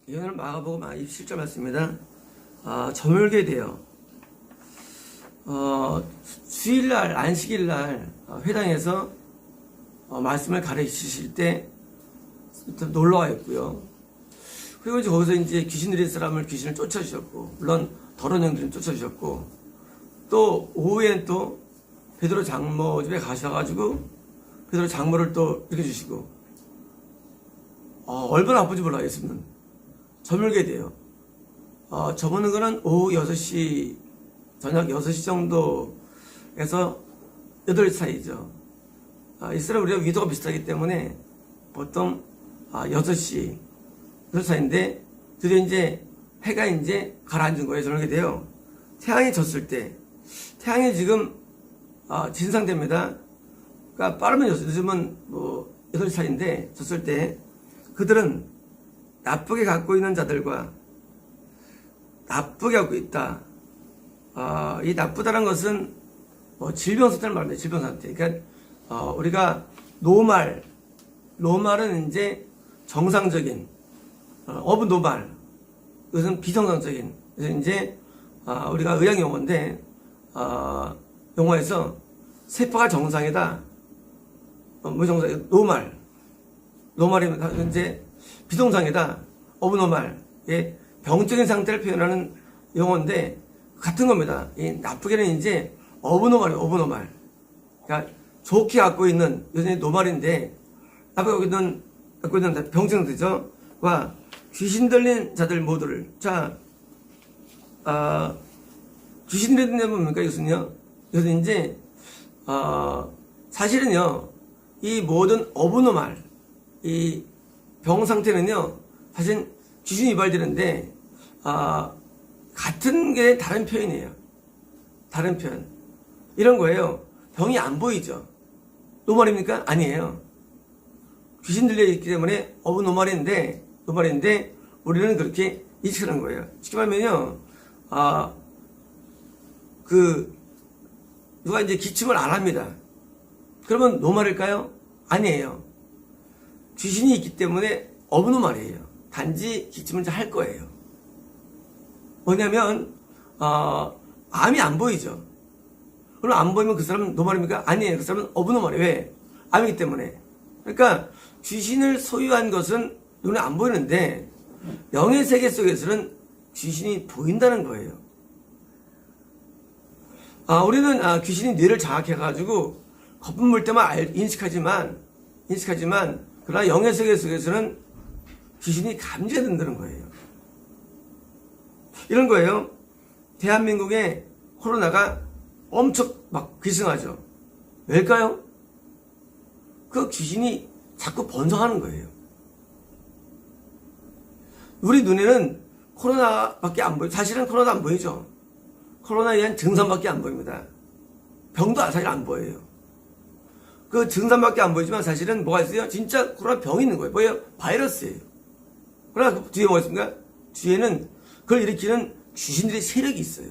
오늘 마가복음 27절 말씀입니다. 저물게돼요. 주일날 안식일날 회당에서 말씀을 가르치실 때 놀러와 있고요. 그리고 이제 거기서 이제 귀신 들린 사람을 귀신을 쫓아주셨고, 물론 더러운 영들은 쫓아주셨고, 또 오후엔 또 베드로 장모 집에 가셔가지고 베드로 장모를 또 이렇게 주시고, 얼마나 아픈지 몰라요. 예수님은 저물게 돼요. 저무는 거는 오후 6시, 저녁 6시 정도에서 8시 사이죠. 이스라엘 우리가 위도가 비슷하기 때문에 보통 6시, 8시 사이인데, 드디어 이제 해가 이제 가라앉은 거예요. 저물게 돼요. 태양이 졌을 때, 태양이 지금 진상됩니다. 그러니까 빠르면 요즘은 뭐 8시 사이인데, 졌을 때 그들은 나쁘게 갖고 있는 자들과 나쁘게 갖고 있다. 이 나쁘다는 것은 질병 상태를 말합니다. 질병 상태. 그러니까 우리가 노말은 이제 정상적인 어브노말, 이것은 비정상적인. 그래서 이제 우리가 의학 용어인데 용어에서 세포가 정상이다. 무정상 노말이면 이제 비정상이다. 어브노말. 예, 병적인 상태를 표현하는 용어인데 같은 겁니다. 이 나쁘게는 이제 어브노말이에요. 어브노말. 그러니까 좋게 갖고 있는 요즘에 노말인데 나쁘게 갖고 있는 병적 상태죠. 와 귀신 들린 자들 모두를 귀신 들린 자는 뭡니까? 이것은요. 이것은 이제 사실은요. 이 모든 어브노말 이 병 상태는요, 사실 귀신이 유발되는데, 같은 게 다른 표현이에요. 다른 표현. 이런 거예요. 병이 안 보이죠. 노말입니까? 아니에요. 귀신 들려있기 때문에 노말인데, 우리는 그렇게 인식하는 거예요. 쉽게 말하면요, 누가 이제 기침을 안 합니다. 그러면 노말일까요? 아니에요. 귀신이 있기 때문에 어브노말이에요. 단지 기침을 이제 할 거예요. 뭐냐면 암이 안 보이죠. 그럼 안 보이면 그 사람은 노말입니까? 아니에요. 그 사람은 어브노말이에요. 왜? 암이기 때문에. 그러니까 귀신을 소유한 것은 눈에 안 보이는데 영의 세계 속에서는 귀신이 보인다는 거예요. 우리는 귀신이 뇌를 장악해가지고 거품 물 때만 인식하지만 그러나 영의 세계 속에서는 귀신이 감지된다는 거예요. 이런 거예요. 대한민국에 코로나가 엄청 막 귀승하죠. 왜일까요? 그 귀신이 자꾸 번성하는 거예요. 우리 눈에는 코로나밖에 안 보여요. 사실은 코로나 안 보이죠. 코로나에 의한 증상밖에 안 보입니다. 병도 사실 안 보여요. 그 증상밖에 안 보이지만 사실은 뭐가 있어요? 진짜 코로나 병이 있는 거예요. 뭐예요? 바이러스예요. 그러나 그 뒤에 뭐가 있습니까? 뒤에는 그걸 일으키는 귀신들의 세력이 있어요.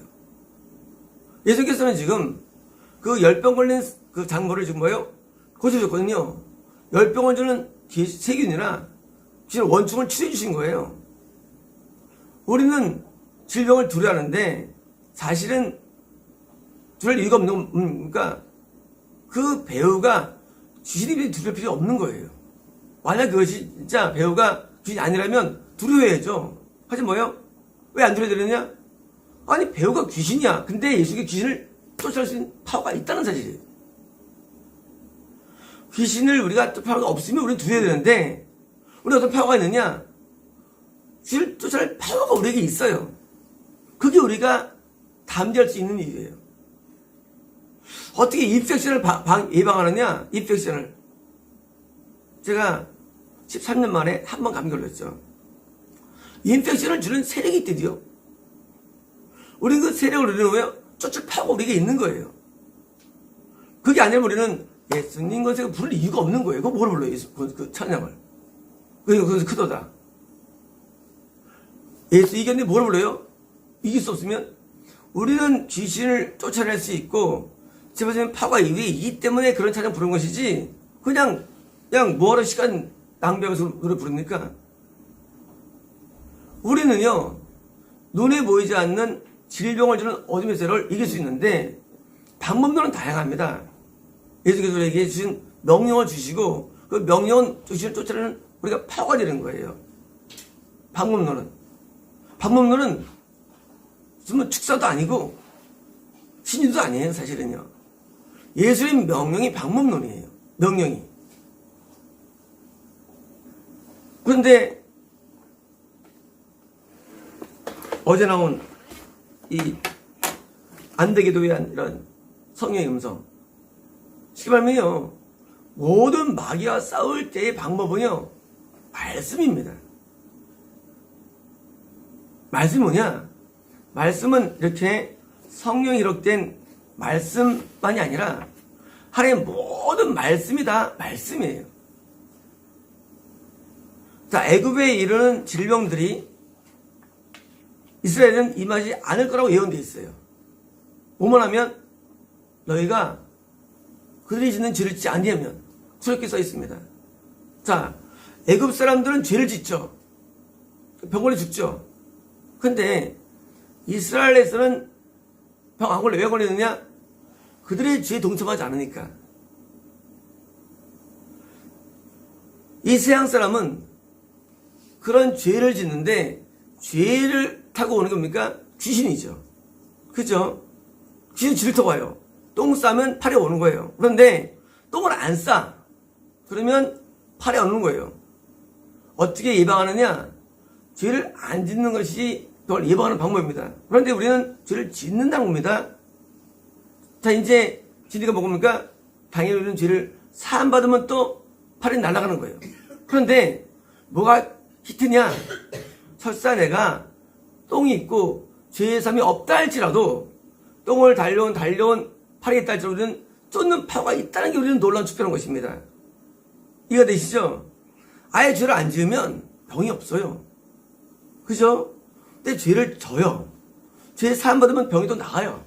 예수께서는 지금 그 열병 걸린 그 장모를 지금 뭐예요? 고쳐줬거든요. 열병을 주는 세균이나 귀신 원충을 치료해 주신 거예요. 우리는 질병을 두려워하는데 사실은 두려울 이유가 없는 겁니까? 그 배우가 귀신이 두려울 필요 없는 거예요. 만약 그것이 진짜 배우가 귀신이 아니라면 두려워해야죠. 하지만 뭐예요? 왜 안 두려워드렸냐? 아니 배우가 귀신이야. 근데 예수께 귀신을 쫓아낼 수 있는 파워가 있다는 사실이에요. 귀신을 우리가 파워가 없으면 우리는 두려워야 되는데 우리가 어떤 파워가 있느냐? 귀신을 쫓아낼 파워가 우리에게 있어요. 그게 우리가 담대할 수 있는 이유예요. 어떻게 인펙션을 예방하느냐? 인펙션을. 제가 13년 만에 한 번 감기 걸렸죠. 인펙션을 주는 세력이 있대요. 우리는 그 세력을 누리는 거예요. 쫓을 파워가 우리에게 있는 거예요. 그게 아니면 우리는 예수님 것에 부를 이유가 없는 거예요. 그거 뭘 불러요? 그 찬양을. 그것이 크도다. 예수 이겼는데 뭘 불러요? 이길 수 없으면 우리는 귀신을 쫓아낼 수 있고 집에서는 파가 위에 있기 때문에 그런 찬양 부른 것이지 그냥 뭐하러 시간 낭비하면서 노래 부릅니까? 우리는요, 눈에 보이지 않는 질병을 주는 어둠의 세력을 이길 수 있는데, 방법론은 다양합니다. 예수께서 우리에게 주신 명령을 주시고, 그 명령은 주시는 쫓아내는 우리가 파워가 되는 거예요. 방법론은. 방법론은 무슨 축사도 아니고, 신인도 아니에요, 사실은요. 예수님 명령이 방법론이에요. 명령이. 그런데 어제 나온 이 안되기도에 대한 이런 성령의 음성. 쉽게 말하면요, 모든 마귀와 싸울 때의 방법은요, 말씀입니다. 말씀이 뭐냐? 말씀은 이렇게 성령이 기록된 말씀만이 아니라 하나님의 모든 말씀이 다 말씀이에요. 자, 애굽에 이르는 질병들이 이스라엘은 임하지 않을 거라고 예언되어 있어요. 뭐만 하면 너희가 그들이 짓는 죄를 짓지 아니하면 그렇게 써 있습니다. 자, 애굽 사람들은 죄를 짓죠. 병 걸려 죽죠. 근데 이스라엘에서는 병 안 걸려. 왜 걸리느냐? 그들의 죄에 동참하지 않으니까. 이 세상 사람은 그런 죄를 짓는데 죄를 타고 오는 겁니까? 귀신이죠. 그죠? 귀신 쥐를 타고 와요. 똥 싸면 팔에 오는 거예요. 그런데 똥을 안 싸. 그러면 팔에 오는 거예요. 어떻게 예방하느냐? 죄를 안 짓는 것이 그걸 예방하는 방법입니다. 그런데 우리는 죄를 짓는다는 겁니다. 자, 이제 진리가 뭐입니까? 당연히 우리는 죄를 사함받으면 또 팔이 날아가는 거예요. 그런데 뭐가 히트냐? 설사 내가 똥이 있고 죄의 삶이 없다 할지라도 똥을 달려온 팔이 있다 할지라도 우리는 쫓는 파워가 있다는 게 우리는 놀라운 축복인 것입니다. 이해가 되시죠? 아예 죄를 안 지으면 병이 없어요. 그죠? 근데 죄를 져요. 죄 사함 받으면 병이 또 나가요.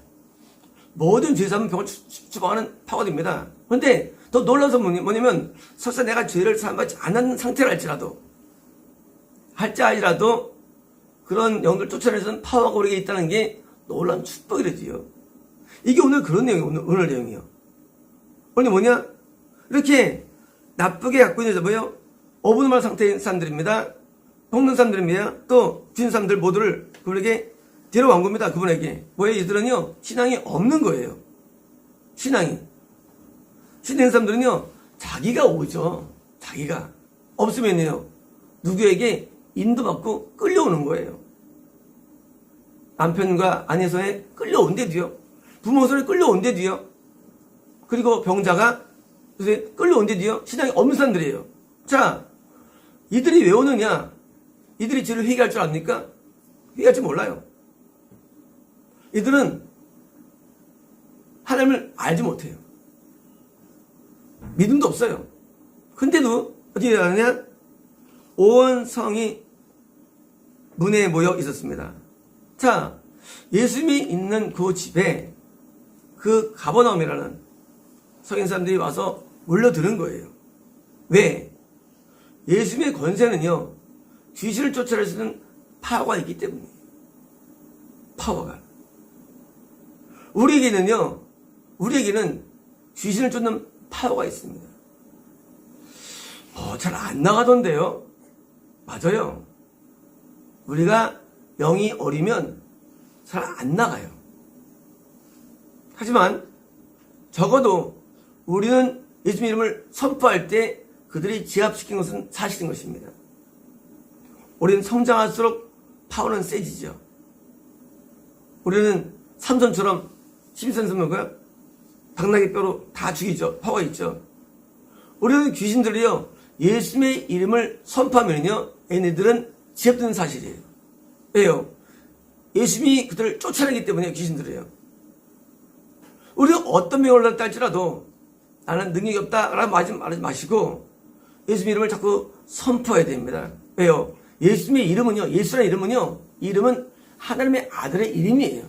모든 죄 사함은 병을 추방하는 파워가 됩니다. 그런데 더 놀라운 건 뭐냐면 설사 내가 죄를 사함 받지 않은 상태라 할지라도 그런 영들 쫓아내서는 파워가 우리에게 있다는 게 놀라운 축복이래요. 이게 오늘 그런 내용이에요. 오늘 내용이요. 오늘 뭐냐? 이렇게 나쁘게 갖고 있는 뭐예요? 어부노말 상태인 사람들입니다. 먹는 사람들입니다. 또 주인 사람들 모두를 그분에게 데려온 겁니다. 그분에게. 뭐예요? 이들은요, 신앙이 없는 거예요. 신앙이. 신앙인 사람들은요, 자기가 오죠. 자기가. 없으면요, 누구에게 인도받고 끌려오는 거예요. 남편과 아내 손에 끌려온 데도요. 부모 손에 끌려온 데도요. 그리고 병자가 끌려온 데도요. 신앙이 없는 사람들이에요. 자, 이들이 왜 오느냐? 이들이 죄를 회개할 줄 압니까? 회개할 줄 몰라요. 이들은 하나님을 알지 못해요. 믿음도 없어요. 근데도 어떻게 하느냐? 온 성이 문에 모여 있었습니다. 자, 예수님이 있는 그 집에 그 가버나움이라는 성인 사람들이 와서 몰려드는 거예요. 왜? 예수님의 권세는요, 귀신을 쫓아낼 수 있는 파워가 있기 때문이에요. 파워가. 우리에게는 귀신을 쫓는 파워가 있습니다. 잘 안 나가던데요? 맞아요. 우리가 영이 어리면 잘 안 나가요. 하지만 적어도 우리는 예수님 이름을 선포할 때 그들이 제압시킨 것은 사실인 것입니다. 우리는 성장할수록 파워는 세지죠. 우리는 삼손처럼 심선선 뭐고요? 당나귀 뼈로 다 죽이죠. 파워가 있죠. 우리는 귀신들이요, 예수님의 이름을 선포하면요, 얘네들은 제압되는 사실이에요. 왜요? 예수님이 그들을 쫓아내기 때문에 귀신들이에요. 우리가 어떤 병을 얻었다 할지라도 나는 능력이 없다라고 말하지 마시고 예수님 이름을 자꾸 선포해야 됩니다. 왜요? 예수님의 이름은요, 예수라는 이름은요, 이름은 하나님의 아들의 이름이에요.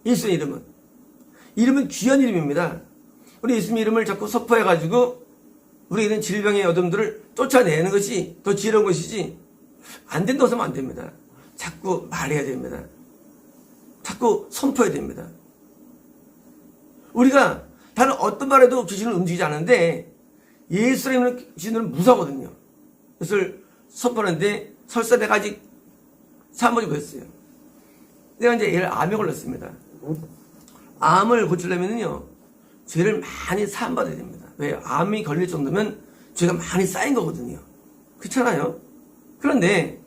예수의 이름은 귀한 이름입니다. 우리 예수님 이름을 자꾸 선포해가지고 우리에게는 질병의 어둠들을 쫓아내는 것이 더 지혜로운 것이지 안 된다고 하면 안 됩니다. 자꾸 말해야 됩니다. 자꾸 선포해야 됩니다. 우리가 다른 어떤 말에도 귀신을 움직이지 않는데 예수님은 귀신들은 무서워거든요. 그것을 선포하는데 설사 내가 아직 사모지 못했어요. 내가 이제 얘를 암에 걸렸습니다. 암을 고치려면요 죄를 많이 사함받아야 됩니다. 왜요? 암이 걸릴 정도면 죄가 많이 쌓인 거거든요. 그렇잖아요. 그런데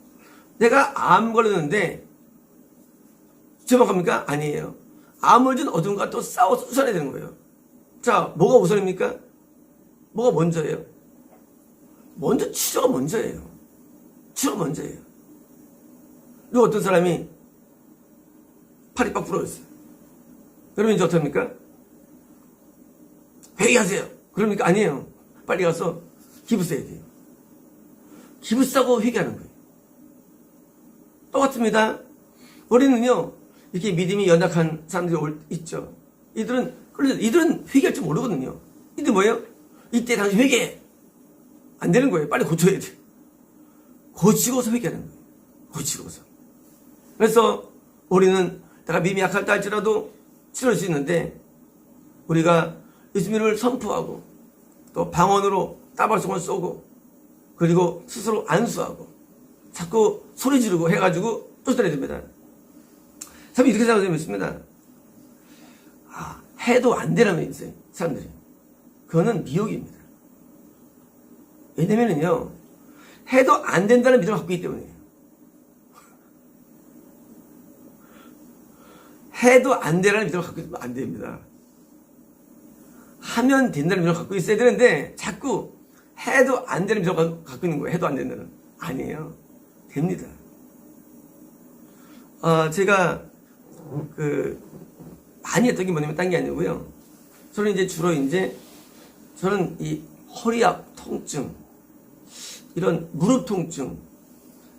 내가 암 걸렸는데 죄박합니까? 아니에요. 암을 준 어둠과 또 싸워서 우선해야 되는 거예요. 자, 뭐가 우선입니까? 뭐가 먼저예요? 먼저 치료가 먼저예요. 치료가 먼저예요. 그리고 어떤 사람이 팔이 빡 부러졌어요. 그러면 이제 어떡합니까? 회개하세요. 그러니까 아니에요. 빨리 가서 기부 써야 돼요. 기부 싸고 회개하는 거예요. 똑같습니다. 우리는요, 이렇게 믿음이 연약한 사람들이 있죠. 이들은 회개할 줄 모르거든요. 이들 뭐예요? 이때 당신 회개해. 안 되는 거예요. 빨리 고쳐야 돼요. 고치고서 회개하는 거예요. 고치고서. 그래서 우리는 내가 믿음이 약할 때 할지라도 치료할 수 있는데 우리가 예수님을 선포하고 또 방언으로 따발송을 쏘고 그리고 스스로 안수하고 자꾸 소리 지르고 해가지고 쫓아내야 됩니다. 참 이렇게 생각하면 있습니다. 해도 안 되라면 있어요. 사람들이. 그거는 미혹입니다. 왜냐면은요 해도 안 된다는 믿음을 갖고 있기 때문이에요. 해도 안 되라는 믿음을 갖고 있으면 안 됩니다. 하면 된다는 믿음을 갖고 있어야 되는데 자꾸 해도 안 되는 믿음을 갖고 있는 거예요. 해도 안 된다는. 아니에요. 됩니다. 제가 많이 했던 게 뭐냐면 딴 게 아니고요. 저는 이제 주로 저는 이 허리 앞 통증, 이런 무릎 통증,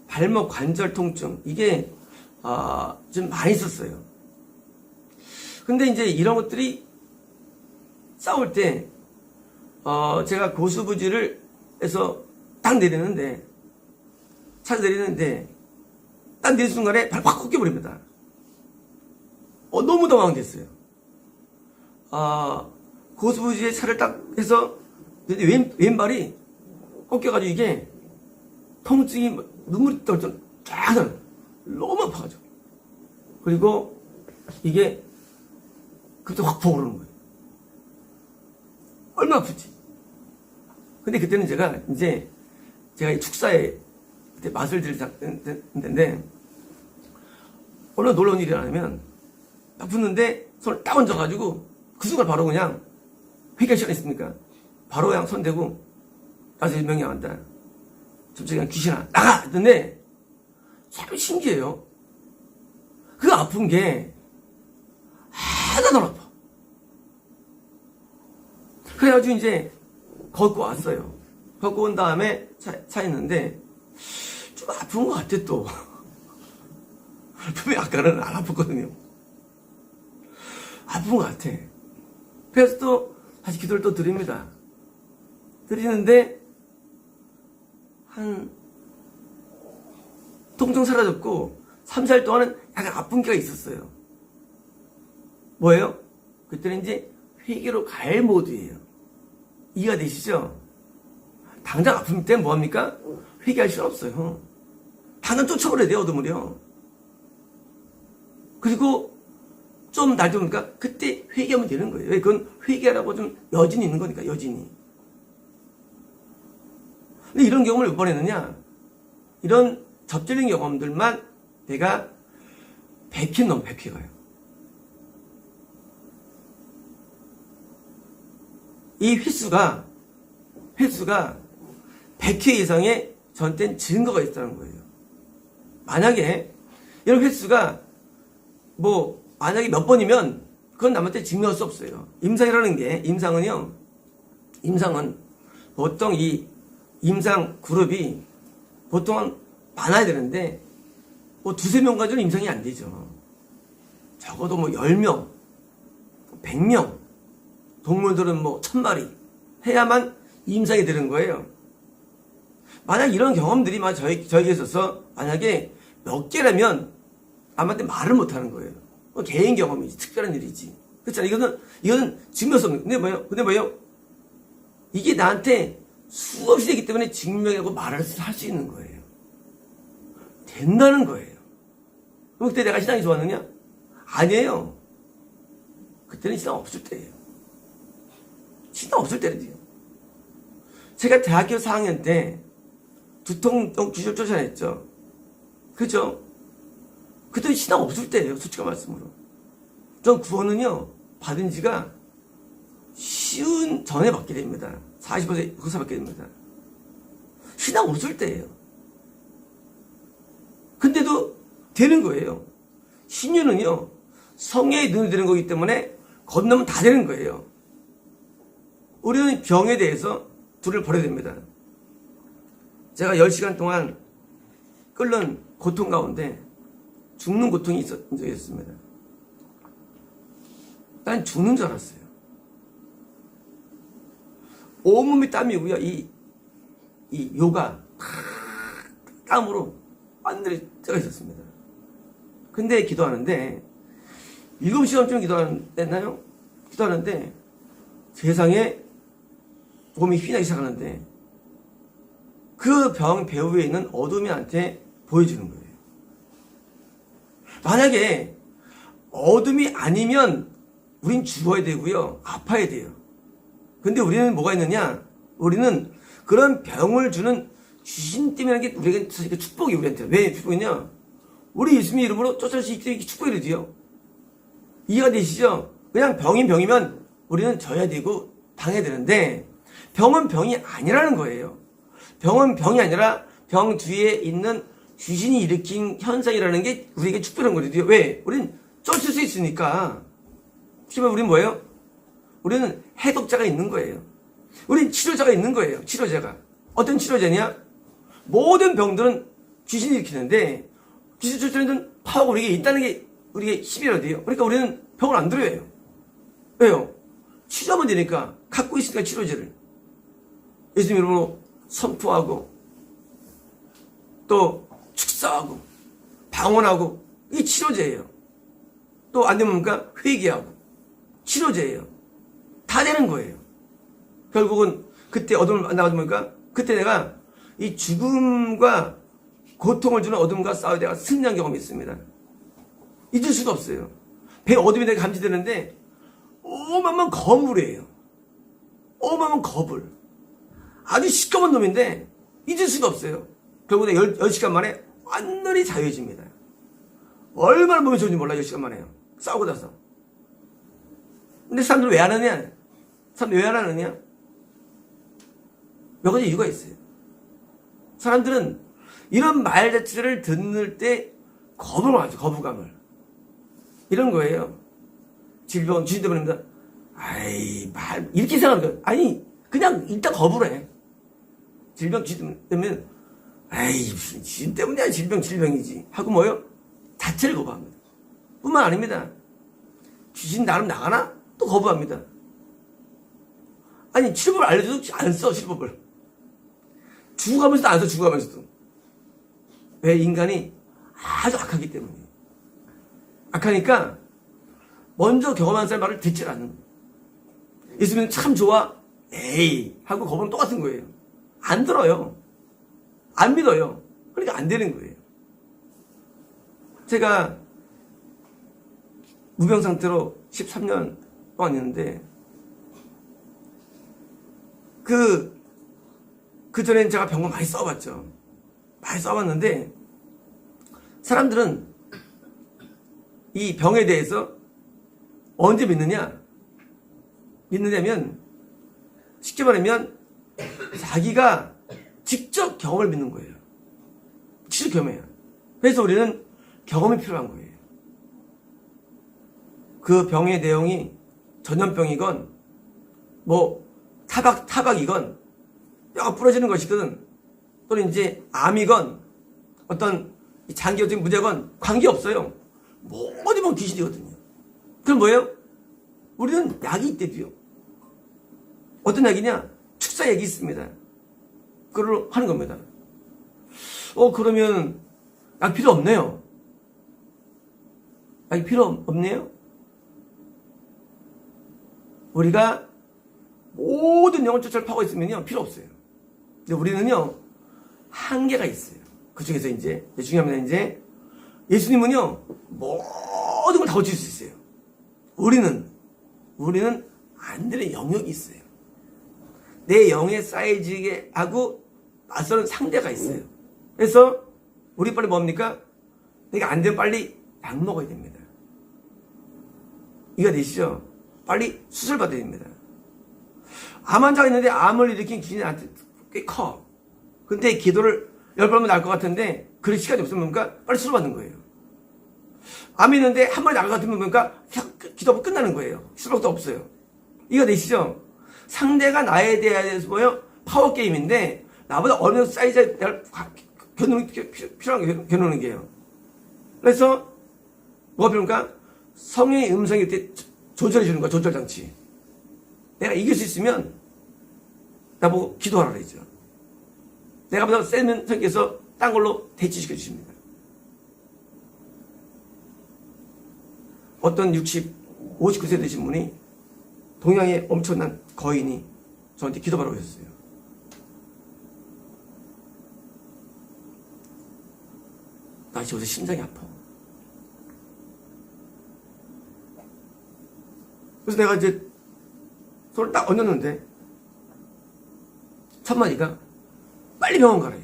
발목 관절 통증 이게 좀 많이 있었어요. 근데 이제 이런 것들이 싸울 때 제가 고수부지를 해서 딱 내리는데 차를 내리는데 딱 내린 순간에 발 확 꺾여버립니다. 너무 당황됐어요. 고수부지에 차를 딱 해서 왼발이 꺾여가지고 이게 통증이 눈물이 떨어져 쫙 나요. 너무 아파가지고. 그리고 이게 그때 확 부어오르는 거예요. 얼마나 아프지? 근데 그때는 제가 이 축사에 그때 맛을 들일 텐데 어느 놀라운 일이 일어나면 딱 붙는데 손을 딱 얹어가지고 그 순간 바로 그냥 회개할 시간 있습니까? 바로 그냥 손 대고 나서 명령한다. 갑자기 그냥 귀신아 나가! 했는데 참 신기해요. 그 아픈 게 하나도 안 아파. 그래가지고 이제 걷고 왔어요. 걷고 온 다음에 차 있는데 좀 아픈 것 같아 또. 분명히 아까는 안 아팠거든요. 아픈 것 같아. 그래서 또 다시 기도를 또 드립니다. 드리는데 통증 사라졌고 3, 4일 동안은 약간 아픈 게가 있었어요. 뭐예요? 그때는 이제 회개로 갈 모드예요. 이해가 되시죠? 당장 아픔 때문에 뭐합니까? 회개할 필요 없어요. 당장 쫓아버려야 돼요, 어둠을요. 그리고 좀 날 좋으니까 그때 회개하면 되는 거예요. 왜? 그건 회개하라고 좀 여진이 있는 거니까, 여진이. 근데 이런 경험을 몇 번 했느냐? 이런 접질린 경험들만 내가 100회 넘어 100회 가요. 이 횟수가 100회 이상의 저한테는 증거가 있다는 거예요. 만약에 이런 횟수가 만약에 몇 번이면 그건 남한테 증명할 수 없어요. 임상이라는 게 임상은 보통 이 임상 그룹이 보통은 많아야 되는데 두세 명 가지고는 임상이 안 되죠. 적어도 10명, 100명, 동물들은 1000마리 해야만 임상이 되는 거예요. 만약 이런 경험들이 저에게 있어서 만약에 몇 개라면 남한테 말을 못하는 거예요. 개인 경험이지, 특별한 일이지. 그렇잖아. 이거는 증명할 수 없는. 근데 뭐예요? 이게 나한테 수없이 되기 때문에 증명하고 말을 할 수 있는 거예요. 된다는 거예요. 그럼 그때 내가 신앙이 좋았느냐? 아니에요. 그때는 신앙 없을 때예요. 신앙 없을 때는요. 제가 대학교 4학년 때 두통병 기절 쫓아냈죠. 그죠? 그때는 신앙 없을 때예요. 솔직한 말씀으로. 전 구원은요, 받은 지가 쉬운 전에 받게 됩니다. 40세 거기서 받게 됩니다. 신앙 없을 때예요. 근데도 되는 거예요. 신유는요, 성령의 눈이 되는 거기 때문에 건너면 다 되는 거예요. 우리는 병에 대해서 둘을 버려야 됩니다. 제가 10시간 동안 끓는 고통 가운데 죽는 고통이 있었던 적이 있습니다. 난 죽는 줄 알았어요. 온몸이 땀이고요. 이 요가 땀으로 완전히 쪄 있었습니다. 근데 기도하는데 7시간쯤 기도했나요? 기도하는데 세상에 몸이 휘나기 시작하는데 그 병 배후에 있는 어둠이 한테 보여주는 거예요. 만약에 어둠이 아니면 우린 죽어야 되고요. 아파야 돼요. 근데 우리는 뭐가 있느냐? 우리는 그런 병을 주는 귀신 때문에 게 우리에게 축복이 우리한테. 왜 축복이냐? 우리 예수님의 이름으로 쫓아낼 수 있게 축복이 되지요. 이해가 되시죠? 그냥 병인 병이면 우리는 져야 되고 당해야 되는데 병은 병이 아니라는 거예요. 병은 병이 아니라 병 뒤에 있는 귀신이 일으킨 현상이라는 게 우리에게 축복이라는 거죠. 왜? 우리는 쫓을 수 있으니까. 그러면 우리는 뭐예요? 우리는 해독자가 있는 거예요. 우리는 치료자가 있는 거예요. 치료자가. 어떤 치료자냐? 모든 병들은 귀신이 일으키는데 귀신 쫓아내는 파워가 우리에게 있다는 게 우리에게 힘이라도요. 그러니까 우리는 병을 안 들어요. 왜요? 치료하면 되니까. 갖고 있으니까 치료제를. 예수님 이름으로 선포하고 또 축사하고 방언하고 이게 치료제예요. 또 안 되면 뭡니까? 회개하고 치료제예요. 다 되는 거예요. 결국은 그때 어둠을 만나가지고 보니까 그때 내가 이 죽음과 고통을 주는 어둠과 싸워야 내가 승리한 경험이 있습니다. 잊을 수가 없어요. 배 어둠이 내가 감지되는데 어마어마한 거물이에요. 어마어마한 거물. 아주 시꺼먼 놈인데 잊을 수가 없어요. 결국 내가 10시간 만에 완전히 자유해집니다. 얼마나 몸이 좋은지 몰라. 10시간 만에요. 싸우고 나서. 근데 사람들은 왜 안 하느냐? 사람들이 왜 안 하느냐? 몇 가지 이유가 있어요. 사람들은 이런 말 자체를 듣는 때 거부감을 하죠. 거부감을. 이런 거예요. 질병은 주신 때문입니다. 아이, 말, 이렇게 생각하는 거예요. 아니, 그냥 일단 거부를 해. 질병 주신 때문에, 아이, 무슨 주신 때문이야. 질병이지. 하고 뭐요? 자체를 거부합니다. 뿐만 아닙니다. 주신 나름 나가나? 또 거부합니다. 아니, 치료법을 알려줘도 안 써, 치료법을. 죽어가면서도 안 써, 죽어가면서도. 왜? 인간이 아주 악하기 때문이에요. 악하니까 먼저 경험한 사람 말을 듣질 않는 거예요. 예수님은 참 좋아. 에이 하고 거부하면 똑같은 거예요. 안 들어요. 안 믿어요. 그러니까 안 되는 거예요. 제가 무병 상태로 13년 동안 있는데 그 전에는 제가 병을 많이 써봤죠. 많이 써봤는데 사람들은 이 병에 대해서 언제 믿느냐면 쉽게 말하면 자기가 직접 경험을 믿는 거예요. 직접 경험해요. 그래서 우리는 경험이 필요한 거예요. 그 병의 내용이 전염병이건 뭐 타박이건 뼈가 부러지는 것이든 또는 이제 암이건 어떤 장기적인 문제건 관계없어요. 어디 보면 귀신이거든요. 그럼 뭐예요? 우리는 약이 있대요. 어떤 약이냐? 축사 약이 있습니다. 그걸 하는 겁니다. 그러면 약 필요 없네요. 약이 필요 없네요. 우리가 모든 영혼 쫓아를 파고 있으면요 필요 없어요. 근데 우리는요 한계가 있어요. 그 중에서 이제 중요합니다. 이제 예수님은요 모든 걸 다 고칠 수 있어요. 우리는 안 되는 영역이 있어요. 내 영의 사이즈에 하고 맞서는 상대가 있어요. 그래서 우리 빨리 뭡니까? 내가 안 되면 빨리 약 먹어야 됩니다. 이해가 되시죠? 빨리 수술 받아야 됩니다. 암 환자가 있는데 암을 일으킨 귀신이 나한테 꽤 커. 근데 기도를 10번만 나을 것 같은데 그럴 시간이 없으면 뭔가 빨리 수술 받는 거예요. 암이 있는데 한 번에 나을 것 같으면 뭔가 기도하면 끝나는 거예요. 수술밖에 없어요. 이해가 되시죠? 상대가 나에 대해서 뭐요? 파워게임인데 나보다 어느 정도 사이즈에 겨누는 겨누는 게요. 그래서 뭐가 필요합니까? 성령의 음성이 이때 조절해 주는 거야. 조절 장치. 내가 이길 수 있으면 나보고 기도하라 그러죠. 내가 보다 세면 성령께서 딴 걸로 대치시켜 주십니다. 어떤 59세 되신 분이 동양의 엄청난 거인이 저한테 기도하라고 하셨어요. 나 지금 요새 심장이 아파. 그래서 내가 이제 손을 딱 얹었는데 첫 마디가 빨리 병원 가라.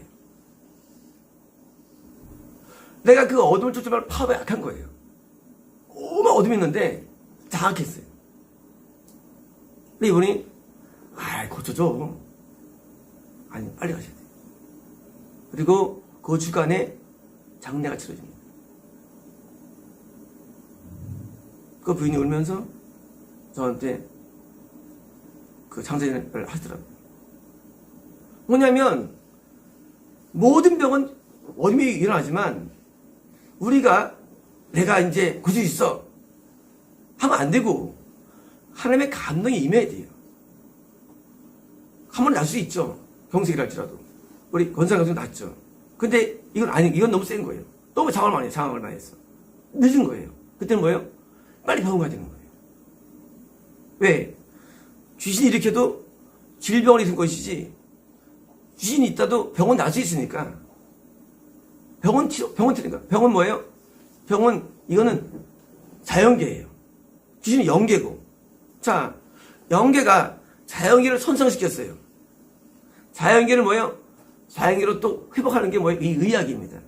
내가 그 어둠을 쫓아갈 파워가 약한 거예요. 오만 어둠이 있는데 장악했어요. 근데 이분이 고쳐줘. 아니 빨리 가셔야 돼. 그리고 그 주간에 장례가 치러집니다. 그 부인이 울면서 저한테 그 장례를 하시더라고요. 뭐냐면 모든 병은 어둠이 일어나지만 우리가 내가 이제 고칠 수 있어 하면 안 되고 하나님의 감동이 임해야 돼요. 한 번 날 수 있죠. 경색이랄지라도 우리 권상경도 났죠. 근데 이건 너무 센 거예요. 너무 장악을 많이 했어. 늦은 거예요. 그때는 뭐예요? 빨리 병원 가야 되는 거예요. 왜? 귀신이 일으켜도 질병을 일으킨 것이지 귀신이 있다도 병원 날 수 있으니까 병원 치니까 병원 뭐예요? 병원 이거는 자연계예요. 귀신은 영계고 자 영계가 자연계를 손상시켰어요. 자연계를 뭐예요? 자연계로 또 회복하는 게 뭐예요? 이 의학입니다.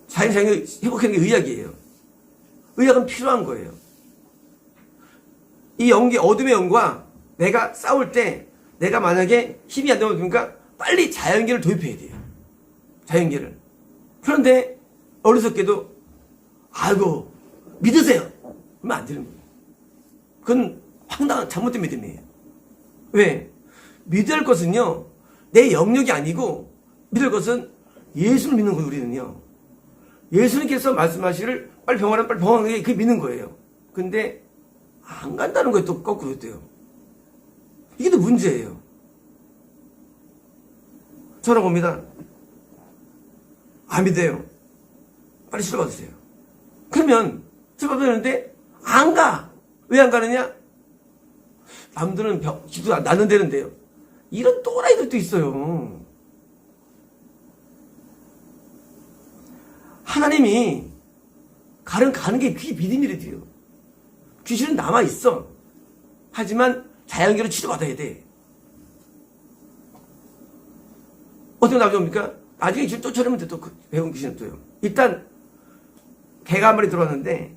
자연계 회복하는 게 의학이에요. 의학은 필요한 거예요. 이 영계 어둠의 영과 내가 싸울 때 내가 만약에 힘이 안 되면 그러니까 빨리 자연계를 도입해야 돼요. 자연계를. 그런데 어리석게도 아이고 믿으세요. 그러면 안 되는 거예요. 그건 황당한 잘못된 믿음이에요. 왜? 믿을 것은요 내 영역이 아니고 믿을 것은 예수를 믿는 거예요. 우리는요 예수님께서 말씀하시를 빨리 병원에 그게 믿는 거예요. 근데 안 간다는 거예요. 또 거꾸로 했대요. 이게 또 문제예요. 저랑 봅니다. 안 믿어요. 빨리 치료 받으세요. 그러면 치료 받으는데 안 가. 왜 안 가느냐? 남들은 기도 나는 되는데요. 이런 또라이들도 있어요. 하나님이 가는 게 그게 믿음이래요. 귀신은 남아있어. 하지만 자연계로 치료받아야 돼. 어떻게 나옵니까? 나중에 귀신 또 처리하면 돼. 또 그 배운 귀신은 또요. 일단 개가 한 마리 들어왔는데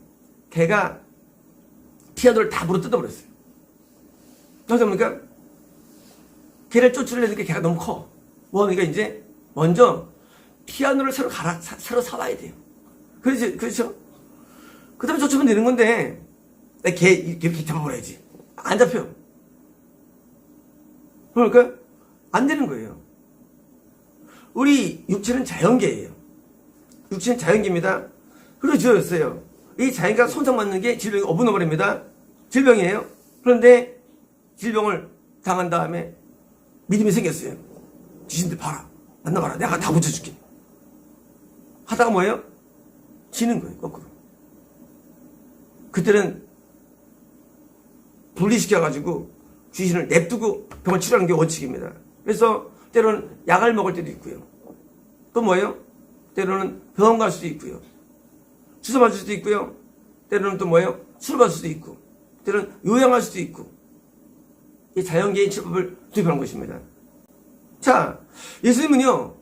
개가 피아노를 다 물어 뜯어버렸어요. 어떻습니까? 개를 쫓으려니까 개가 너무 커. 뭐하니까 이제 먼저 피아노를 새로 사와야 돼요. 그렇죠? 그 다음에 쫓으면 되는 건데 개 이렇게 잡아버려야지. 안 잡혀. 그러니까 안 되는 거예요. 우리 육체는 자연계예요. 육체는 자연계입니다. 그리고 지어졌어요. 이 자연계가 손상받는 게 질병이 어부너버립니다. 질병이에요. 그런데 질병을 당한 다음에 믿음이 생겼어요. 귀신들 봐라. 만나봐라. 내가 다 고쳐줄게. 하다가 뭐예요? 지는 거예요, 거꾸로. 그때는 분리시켜가지고 귀신을 냅두고 병을 치료하는 게 원칙입니다. 그래서 때로는 약을 먹을 때도 있고요. 또 뭐예요? 때로는 병원 갈 수도 있고요. 주사 맞을 수도 있고요. 때로는 또 뭐예요? 술 받을 수도 있고, 때로는 요양할 수도 있고, 이 자연계의 치료법을 도입하는 것입니다. 자, 예수님은요,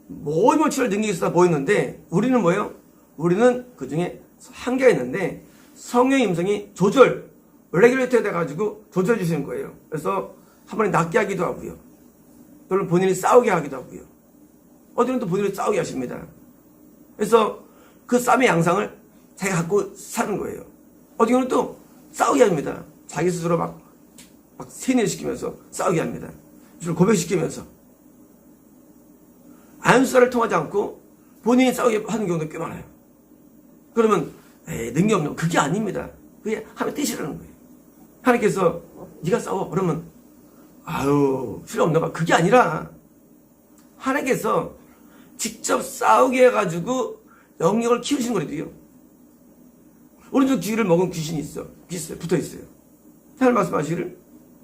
모든 치료를 능력이 있어 보였는데, 우리는 뭐예요? 우리는 그 중에 한계가 있는데, 성령의 음성이 레귤레이터 돼가지고 조절해 주시는 거예요. 그래서 한 번에 낫게 하기도 하고요. 또는 본인이 싸우게 하기도 하고요. 어디는 또 본인이 싸우게 하십니다. 그래서 그 싸움의 양상을 자기가 갖고 사는 거예요. 어디는 또 싸우게 합니다. 자기 스스로 막 세뇌를 시키면서 싸우게 합니다. 주를 고백시키면서. 안수사를 통하지 않고 본인이 싸우게 하는 경우도 꽤 많아요. 그러면 능력 없는 그게 아닙니다. 그게 하나님의 뜻이라는 거예요. 하나님께서 네가 싸워 그러면 아유 필요 없나 봐. 그게 아니라 하나님께서 직접 싸우게 해가지고 영역을 키우시는 거래요. 오른쪽 귀를 먹은 귀신이 있어. 붙어 있어요. 하나님 말씀하시기를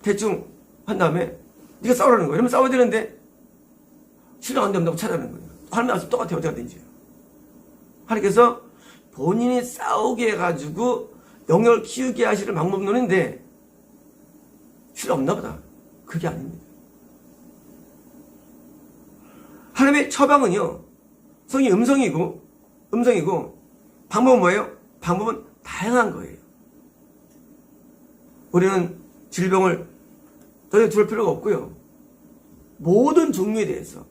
대충 한 다음에 네가 싸우라는 거예요. 이러면 싸워야 되는데 신뢰 안 된다고 찾아내는 거예요. 하나님 말씀 똑같아요. 어디가 된지요. 하나님께서 본인이 싸우게 해가지고 영역을 키우게 하시는 방법론인데 필요 없나 보다. 그게 아닙니다. 하나님의 처방은요, 성이 음성이고 방법은 뭐예요? 방법은 다양한 거예요. 우리는 질병을 전혀 두를 필요가 없고요. 모든 종류에 대해서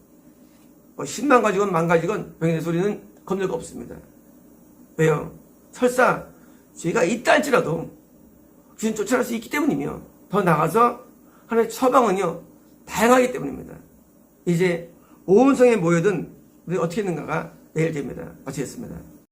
10만 가지건 만 가지건 병에 대해서 우리는 검열가 없습니다. 왜요? 설사 죄가 있다 할지라도 귀신 쫓아낼 수 있기 때문이며 더 나아가서 하나님의 처방은요 다양하기 때문입니다. 이제 온 성에 모여든 우리 어떻게 했는가가 내일 됩니다. 마치겠습니다.